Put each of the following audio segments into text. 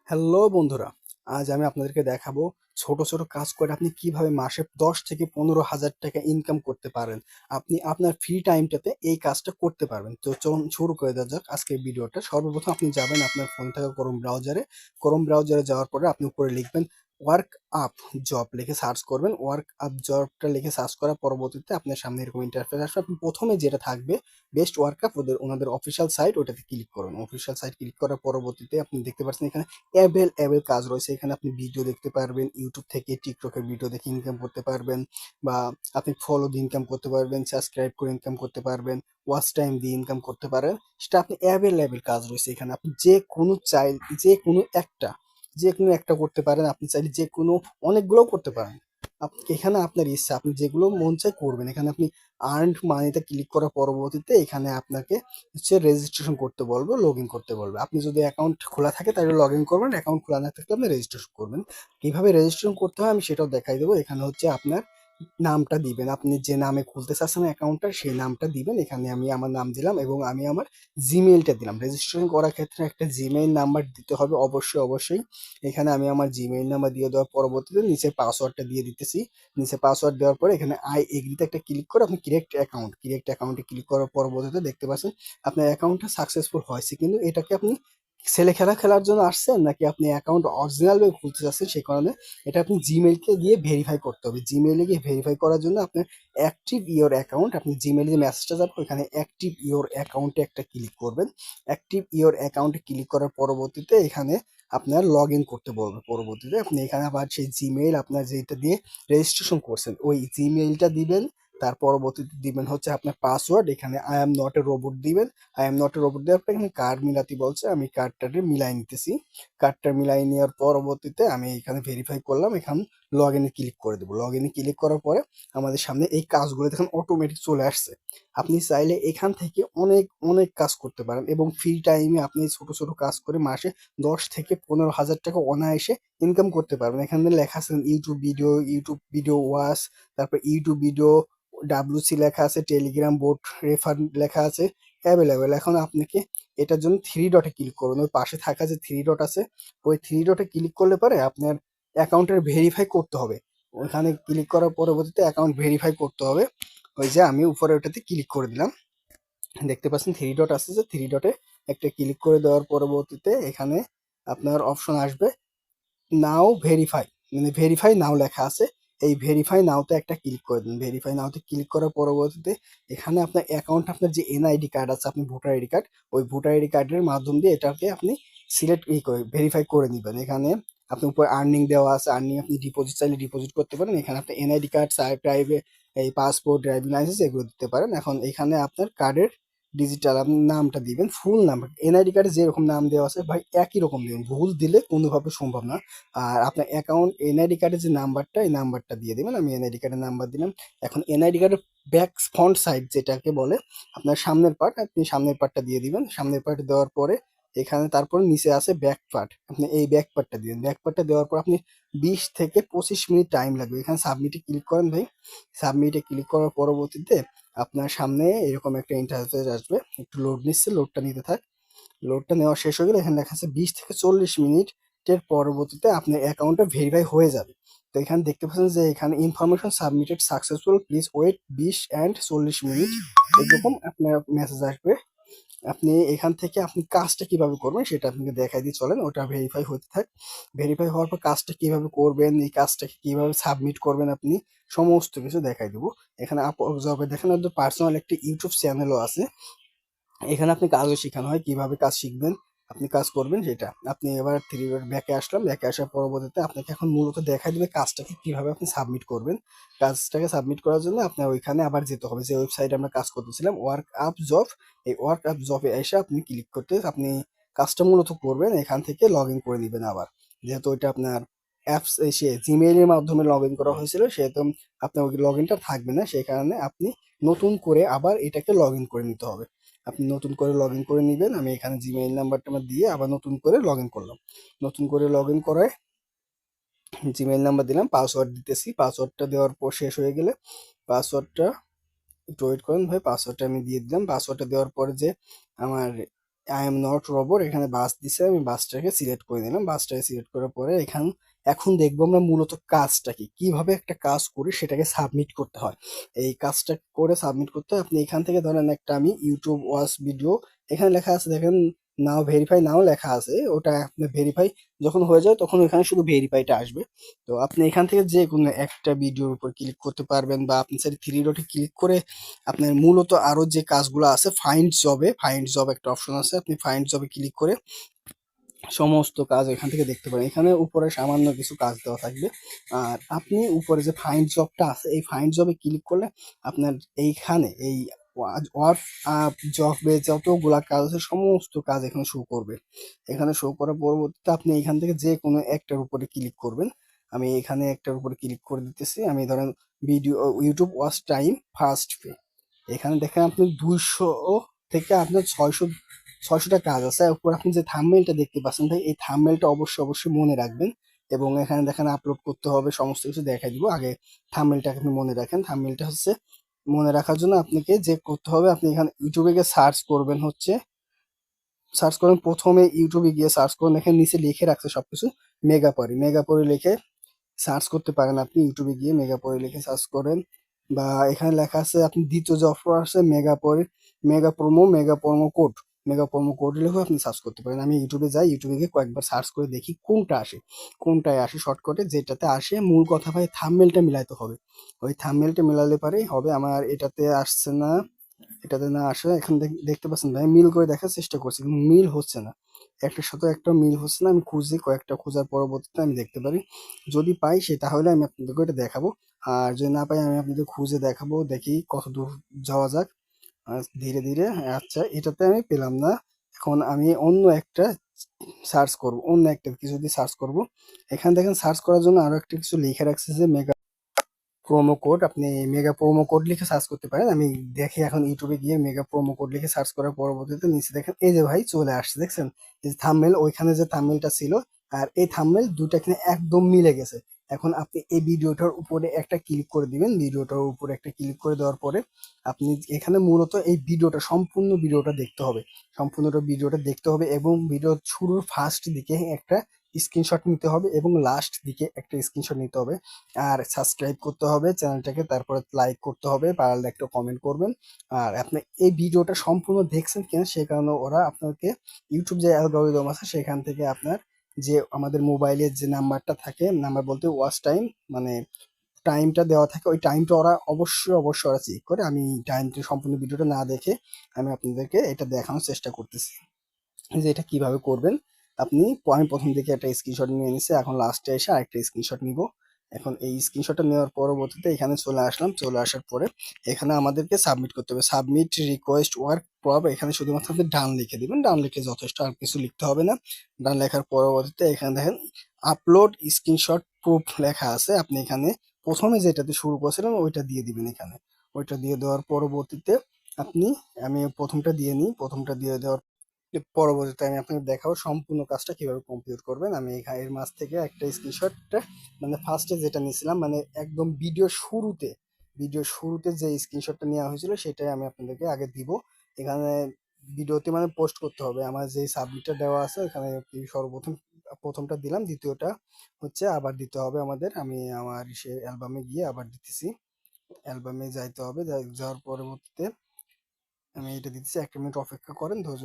Hello বন্ধুরা, আজ আমি আপনাদেরকে দেখাবো ছোট ছোট কাজ করে আপনি কিভাবে মাসে 10 থেকে 15 হাজার টাকা ইনকাম করতে পারেন। আপনি আপনার ফ্রি টাইমটাতে এই কাজটা করতে পারবেন। তো চলুন শুরু করে দেওয়া যাক আজকের ভিডিওটা। সর্বপ্রথম আপনি যাবেন আপনার ফোন থাকা ক্রোম ব্রাউজারে যাওয়ার পরে আপনি উপরে লিখবেন ওয়ার্ক আপ জব লিখে সার্চ করবেন। ওয়ার্ক আপ জবটা লিখে সার্চ করার পরবর্তীতে আপনার সামনে এরকম ইন্টারফেস আসবে। আপনি প্রথমে যেটা থাকবে বেস্ট ওয়ার্ক আপ ওনাদের অফিসিয়াল সাইট, ওটাতে ক্লিক করুন। অফিসিয়াল সাইট ক্লিক করার পরবর্তীতে আপনি দেখতে পাচ্ছেন এখানে অ্যাভেল কাজ রয়েছে। এখানে আপনি ভিডিও দেখতে পারবেন, ইউটিউব থেকে টিকটকের ভিডিও দেখে ইনকাম করতে পারবেন, বা আপনি ফলো দিয়ে ইনকাম করতে পারবেন, সাবস্ক্রাইব করে ইনকাম করতে পারবেন, ওয়াচ টাইম দিয়ে ইনকাম করতে পারেন। সেটা আপনি অ্যাভেল কাজ রয়েছে এখানে। আপনি যে কোনো একটা করতে পারেন। আপনি চাইলে যে কোনো অনেকগুলোও করতে পারেন। এখানে আপনার ইচ্ছা, আপনি যেগুলো মন চায় করবেন। এখানে আপনি আর্ন মানিতে ক্লিক করার পরবর্তীতে এখানে আপনাকে রেজিস্ট্রেশন করতে বলবো, লগ ইন করতে বলবে। আপনি যদি অ্যাকাউন্ট খোলা থাকে তাহলে লগ ইন করবেন, অ্যাকাউন্ট খোলা না থাকলে আপনি রেজিস্ট্রেশন করবেন। কিভাবে রেজিস্ট্রেশন করতে হয় আমি সেটাও দেখাই দেবো। এখানে হচ্ছে আপনার নামটা দিবেন, আপনি যে নামে খুলতে চাচ্ছেন অ্যাকাউন্টটা সেই নামটা দিবেন। এখানে আমি আমার নাম দিলাম এবং আমি আমার জিমেইলটা দিলাম। রেজিস্ট্রেশন করার ক্ষেত্রে একটা জিমেইল নাম্বার দিতে হবে অবশ্যই। এখানে আমি আমার জিমেইল নাম্বার দিয়ে দেওয়ার পরবর্তীতে নিচে পাসওয়ার্ডটা দিয়ে দিতেছি। নিচে পাসওয়ার্ড দেওয়ার পরে এখানে আই এগ্রিতে একটা ক্লিক করে আপনি ক্রিয়েট অ্যাকাউন্টে ক্লিক করার পরবর্তীতে দেখতে পাচ্ছেন আপনার অ্যাকাউন্টটা সাকসেসফুল হয়েছে। কিন্তু এটাকে আপনি ছেলে খেলার জন্য আসছেন নাকি আপনি অ্যাকাউন্ট অরিজিনাল ভাবে খুলতে চাচ্ছেন, সেই কারণে এটা আপনি জিমেইলকে গিয়ে ভেরিফাই করতে হবে। জিমেইলে গিয়ে ভেরিফাই করার জন্য আপনার অ্যাক্টিভ ইওর অ্যাকাউন্ট, আপনি জিমেইলে যে মেসেজটা যাবে ওখানে অ্যাক্টিভ ইওর অ্যাকাউন্টে একটা ক্লিক করবেন। অ্যাক্টিভ ইওর অ্যাকাউন্টে ক্লিক করার পরবর্তীতে এখানে আপনার লগ ইন করতে বলবে। পরবর্তীতে আপনি এখানে আবার সেই জিমেইল আপনার যেটা দিয়ে রেজিস্ট্রেশন করছেন ওই জিমেইলটা দিবেন। তার পরবর্তীতে দিবেন হচ্ছে আপনার পাসওয়ার্ড। এখানে I am not a robot দিবেন। I am not a robot দেওয়ার পর এখানে কার্ড মিলাতে বলছে, আমি কার্ডটাকে মিলাই নিতেছি। কার্ডটা মিলাই নেওয়ার পরবর্তীতে আমি এখানে ভেরিফাই করলাম। এখানে লগ ইনে ক্লিক করে দেবো। লগ ইনে ক্লিক করার পরে আমাদের সামনে এই কাজগুলো দেখুন অটোমেটিক চলে আসছে। আপনি চাইলে এখান থেকে অনেক অনেক কাজ করতে পারেন এবং ফ্রি টাইমে আপনি ছোট ছোট কাজ করে মাসে 10 থেকে 15 হাজার টাকা অনায়াসে ইনকাম করতে পারবেন। এখানে লেখা আছে ইউটিউব ভিডিও ওয়াচ, তারপর ইউটিউব ভিডিও ডাব্লিউসি লেখা আছে, টেলিগ্রাম বোট রেফার লেখা আছে, অ্যাভেলেবেল। এখন আপনাকে এটার জন্য থ্রি ডটে ক্লিক করুন। ওই পাশে থাকা যে থ্রি ডট আছে ওই থ্রি ডটে ক্লিক করলে পরে আপনার অ্যাকাউন্টের ভেরিফাই করতে হবে। ওখানে ক্লিক করার পরবর্তীতে অ্যাকাউন্ট ভেরিফাই করতে হবে। ওই যে আমি উপরে ওটাতে ক্লিক করে দিলাম। দেখতে পাচ্ছেন থ্রি ডট আছে, যে থ্রি ডটে একটা ক্লিক করে দেওয়ার পরবর্তীতে এখানে আপনার অপশন আসবে নাও ভেরিফাই, মানে ভেরিফাই নাও লেখা আছে। এই ভেরিফাই নাওতে একটা ক্লিক করে দিন। ভেরিফাই নাওতে ক্লিক করার পরবর্তীতে এখানে আপনার অ্যাকাউন্ট, আপনার যে এনআইডি কার্ড আছে, আপনি ভোটার আইডি কার্ড, ওই ভোটার আইডি কার্ডের মাধ্যম দিয়ে এটাকে আপনি সিলেক্ট করে ভেরিফাই করে নেবেন। এখানে আপনি উপর আর্নিং দেওয়া আছে, আর্নিং আপনি ডিপোজিট চাইলে ডিপোজিট করতে পারেন। এখানে আপনি এনআইডি কার্ড, প্রাইভেট এই পাসপোর্ট, ড্রাইভিং লাইসেন্স এগুলো দিতে পারেন। এখন এখানে আপনার কার্ডের ডিজিটাল আপনি নামটা দিবেন, ফুল নাম। এনআইডি কার্ডে যেরকম নাম দেওয়া আছে ভাই একই রকম দিবেন, ভুল দিলে কোনোভাবে সম্ভব না। আর আপনার অ্যাকাউন্ট এনআইডি কার্ডের যে নাম্বারটা, এই নাম্বারটা দিয়ে দেবেন। আমি এনআইডি কার্ডের নাম্বার দিলাম। এখন এনআইডি কার্ডের ব্যাক ফ্রন্ট সাইড যেটাকে বলে আপনার সামনের পার্ট, আপনি সামনের পার্টটা দিয়ে দিবেন। সামনের পার্ট দেওয়ার পরে এখানে তারপর নিচে আছে ব্যাক পার্ট, আপনি এই ব্যাক পার্টটা দিবেন। ব্যাক পার্টটা দেওয়ার পর আপনি 20 থেকে 25 মিনিট টাইম লাগবে। এখানে সাবমিটে ক্লিক করেন ভাই। সাবমিটে ক্লিক করার পরবর্তীতে আপনার সামনে এরকম একটা ইন্টারফেস আসবে। একটু লোড নিচ্ছে, লোডটা নিতে থাক। লোডটা নেওয়া শেষ হয়ে গেলে এখানে দেখা যাচ্ছে 20 থেকে 40 মিনিটের পরবর্তীতে আপনার অ্যাকাউন্টটা ভেরিফাই হয়ে যাবে। তো এখানে দেখতে পাচ্ছেন যে এখানে information submitted successful, please wait 20 and 40 minute, এরকম আপনার মেসেজ আসবে। আপনি এখান থেকে আপনি কাজটা কিভাবে করবেন সেটা আপনাকে দেখাই দিয়ে চলেন, ওটা ভেরিফাই হতে থাক। ভেরিফাই হওয়ার পর কাজটা কিভাবে করবেন, এই কাজটাকে কিভাবে সাবমিট করবেন আপনি সমস্ত কিছু দেখাই দেবো। এখানে জবে দেখেন আপনার পার্সোনাল একটা ইউটিউব চ্যানেলও আছে। এখানে আপনি কাজও শেখানো হয়, কিভাবে কাজ শিখবেন, আপনি কাজ করবেন সেটা। আপনি এবার থ্রি ব্যাকে আসলাম। ব্যাকে আসার পরবর্তীতে আপনাকে এখন মূলত দেখা দিবে কাজটাকে কিভাবে আপনি সাবমিট করবেন। কাজটাকে সাবমিট করার জন্য আপনার ওইখানে আবার যেতে হবে যে ওয়েবসাইটে আমরা কাজ করতেছিলাম, ওয়ার্ক আপ জব। এই ওয়ার্ক আপ জবে এসে আপনি ক্লিক করতে আপনি কাজটা মূলত করবেন। এখান থেকে লগ ইন করে নেবেন আবার, যেহেতু ওইটা আপনার অ্যাপস এসে জিমেইলের মাধ্যমে লগ ইন করা হয়েছিল, সেহেতু আপনার ওই লগ ইনটা থাকবে না। সেই কারণে আপনি নতুন করে আবার এটাকে লগ ইন করে নিতে হবে। আপনি নতুন করে লগ ইন করে নেবেন। আমি এখানে জিমেইল নাম্বারটা আমার দিয়ে আবার নতুন করে লগ ইন করলাম। নতুন করে লগ ইন করায় জিমেইল নাম্বার দিলাম, পাসওয়ার্ড দিতেছি। পাসওয়ার্ডটা দেওয়ার পর শেষ হয়ে গেলে পাসওয়ার্ডটা একটু ওয়েট করেন ভাই, পাসওয়ার্ডটা আমি দিয়ে দিলাম। পাসওয়ার্ডটা দেওয়ার পরে যে আমার আই এম নট রোবট, এখানে বাস দিছে, আমি বাসটাকে সিলেক্ট করে দিলাম। বাসটাকে সিলেক্ট করার পরে এখন দেখবো আমরা মূলত কাজটা কি, কিভাবে একটা কাজ করি সেটাকে সাবমিট করতে হয়। এই কাজটা করে সাবমিট করতে হয়, আপনি এখান থেকে ধরেন একটা আমি ইউটিউব ওয়াচ ভিডিও, এখানে লেখা আছে দেখেন নাও ভেরিফাই নাও লেখা আছে, ওটা আপনি ভেরিফাই যখন হয়ে যায় তখন ওখানে শুধু ভেরিফাইটা আসবে। তো আপনি এখান থেকে যে কোনো একটা ভিডিওর উপর ক্লিক করতে পারবেন, বা আপনি চাইলে থ্রি ডটে ক্লিক করে আপনার মূলত আরো যে কাজগুলো আছে ফাইন্ড জব একটা অপশন আছে, আপনি ফাইন্ড জবে ক্লিক করে সমস্ত কাজ এখান থেকে দেখতে পারেন। এখানে উপরে সামান্য কিছু কাজ দেওয়া থাকবে, আর আপনি উপরে যে ফাইন্ড জবটা আছে এই ফাইন্ড জবে ক্লিক করলে আপনার এইখানে এই ওয়ার্ক জবে যতগুলা কাজ আছে সমস্ত কাজ এখানে শো করবে। এখানে শো করার পরবর্তীতে আপনি এখান থেকে যে কোনো একটার উপরে ক্লিক করবেন। আমি এখানে একটার উপরে ক্লিক করে দিতেছি, আমি ধরেন video YouTube watch time first pay, এখানে দেখেন আপনি 200 থেকে আপনার 600টা কাজ আছে। উপর আপনি যে থাম্বনেইলটা দেখতে পাচ্ছেন ভাই, এই থাম্বনেইলটা অবশ্যই মনে রাখবেন। এবং এখানে দেখেন আপলোড করতে হবে, সমস্ত কিছু দেখাই দিব। আগে থাম্বনেইলটাকে আপনি মনে রাখেন। থাম্বনেইলটা হচ্ছে মনে রাখার জন্য আপনাকে যে করতে হবে, আপনি এখানে ইউটিউবে গিয়ে সার্চ করবেন, প্রথমে ইউটিউবে গিয়ে সার্চ করুন, এখানে নিচে লিখে রাখছে সবকিছু মেগাপরি লিখে সার্চ করতে পারেন। আপনি ইউটিউবে গিয়ে মেগাপরি লিখে সার্চ করেন, বা এখানে লেখা আছে আপনি দ্বিতীয় যে অফার আছে মেগা প্রোমো কোড লিখে আপনি সার্চ করতে পারেন। আমি ইউটিউবে যাই, ইউটিউবে গিয়ে কয়েকবার সার্চ করে দেখি কোনটায় আসে শর্টকাটে, যেটাতে আসে মূল কথা ভাই থাম্বনেইলটা মিলাইতে হবে। ওই থাম্বনেইলটা মিলালে পারে হবে। আমার এটাতে আসছে না, এটাতে না আসে, এখান থেকে দেখতে পাচ্ছেন ভাই মিল করে দেখার চেষ্টা করছি কিন্তু মিল হচ্ছে না, একটার সাথে একটা মিল হচ্ছে না। আমি খুঁজি, কয়েকটা খোঁজার পরবর্তীতে আমি দেখতে পারি, যদি পাই সে তাহলে আমি আপনাদেরকে এটা দেখাবো। আর যদি না পাই আমি আপনাদের খুঁজে দেখাবো, দেখি কত দূর যাওয়া যাক ধীরে ধীরে। আচ্ছা, এটাতে আমি পেলাম না, এখন আমি অন্য একটা কিছু দিয়ে সার্চ করব। এখানে দেখেন সার্চ করার জন্য আরো একটা কিছু লিখে রাখছে যে প্রোমো কোড, আপনি মেগা প্রোমো কোড লিখে সার্চ করতে পারেন। আমি দেখি এখন ইউটিউবে গিয়ে মেগা প্রোমো কোড লিখে সার্চ করার পরবর্তীতে নিচে দেখেন এই যে ভাই চলে আসছে, দেখছেন এই যে থাম্বনেল, ওইখানে যে থাম্বনেলটা ছিল আর এই থাম্বনেল দুইটা কিনে একদম মিলে গেছে। এখন আপনি এই ভিডিওটার উপরে একটা ক্লিক করে দিবেন, ভিডিওটার উপরে একটা ক্লিক করে দেওয়ার পরে আপনি এখানে মূলত এই ভিডিওটা সম্পূর্ণ ভিডিওটা দেখতে হবে, এবং ভিডিও শুরুর ফার্স্ট দিকে একটা স্ক্রিনশট নিতে হবে এবং লাস্ট দিকে একটা স্ক্রিনশট নিতে হবে। আর সাবস্ক্রাইব করতে হবে চ্যানেলটাকে, তারপরে লাইক করতে হবে, পারলে একটা কমেন্ট করবেন। আর আপনি এই ভিডিওটা সম্পূর্ণ দেখছেন কিনা সে কারণে ওরা আপনাকে ইউটিউব যে অ্যালগরিদম আছে সেখান থেকে আপনার যে আমাদের মোবাইলের যে নাম্বারটা থাকে, নাম্বার বলতে ওয়াচ টাইম মানে টাইমটা দেওয়া থাকে, ওই টাইমটা ওরা অবশ্যই ওরা চেক করে। আমি টাইমটা সম্পূর্ণ ভিডিওটা না দেখে আমি আপনাদেরকে এটা দেখানোর চেষ্টা করতেছি যে এটা কিভাবে করবেন। আমি প্রথম দিকে একটা স্ক্রিনশট নিয়ে নিছি, এখন লাস্টে এসে আরেকটা স্ক্রিনশট নিব। এখন এই স্ক্রিনশটটা নেওয়ার পরবর্তীতে এখানে চলে আসলাম, চলে আসার পরে এখানে আমাদেরকে সাবমিট করতে হবে, সাবমিট রিকোয়েস্ট ওয়ার্ক প্রব। এখানে শুধুমাত্র আপনি ডান লিখে দিবেন, ডান লিখে যথেষ্ট, আর কিছু লিখতে হবে না। ডান লেখার পরবর্তীতে এখানে দেখেন আপলোড স্ক্রিনশট প্রুফ লেখা আছে, আপনি এখানে প্রথমে যেটাতে শুরু করেছিলেন ওইটা দিয়ে দিবেন। এখানে ওইটা দিয়ে দেওয়ার পরবর্তীতে আপনি আমি প্রথমটা দিয়ে দেওয়ার পরবর্তীতে আমি আপনাকে দেখাবো সম্পূর্ণ কাজটা কিভাবে কমপ্লিট করবেন। আমি এর মাঝ থেকে একটা স্ক্রিনশটটা মানে ফার্স্টে যেটা নিয়েছিলাম, মানে একদম ভিডিও শুরুতে যে স্ক্রিনশটটা নেওয়া হয়েছিল সেটাই আমি আপনাদেরকে আগে দিব। এখানে ভিডিওতে মানে পোস্ট করতে হবে, আমার যে সাবমিটটা দেওয়া আছে এখানে প্রথমটা দিলাম, দ্বিতীয়টা হচ্ছে আবার দিতে হবে আমাদের। আমি আমার সে অ্যালবামে গিয়ে আবার দিতেছি, অ্যালবামে যাইতে হবে, যাওয়ার পরবর্তীতে আমি এটা দিতেছি। 1 মিনিট অপেক্ষা করেন, ধৈর্য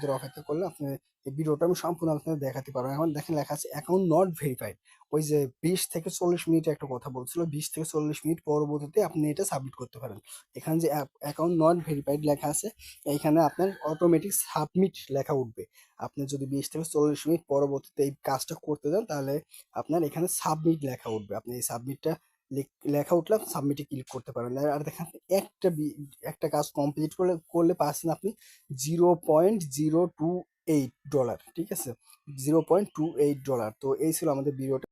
ধরে অপেক্ষা করলে আপনি এই ভিডিওটা আমি সম্পূর্ণ আপনাদের দেখাতে পারবো। এখন দেখেন লেখা আছে অ্যাকাউন্ট নট ভেরিফাইড, ওই যে 20 থেকে 40 মিনিট একটা কথা বলছিল, 20 থেকে 40 মিনিট পরবর্তীতে আপনি এটা সাবমিট করতে পারেন। এখানে যে অ্যাকাউন্ট নট ভেরিফাইড লেখা আছে এইখানে আপনার অটোমেটিক সাবমিট লেখা উঠবে। আপনি যদি 20 থেকে 40 মিনিট পরবর্তীতে এই কাজটা করতে যান তাহলে আপনার এখানে সাবমিট লেখা উঠবে, আপনি এই সাবমিটটা লেখা উঠলে সাবমিটে ক্লিক করতে পারেন। আর দেখেন আপনি একটা কাজ কমপ্লিট করলে পাচ্ছেন আপনি $0.028, ঠিক আছে, $0.28। তো এই ছিল আমাদের ভিডিওটা।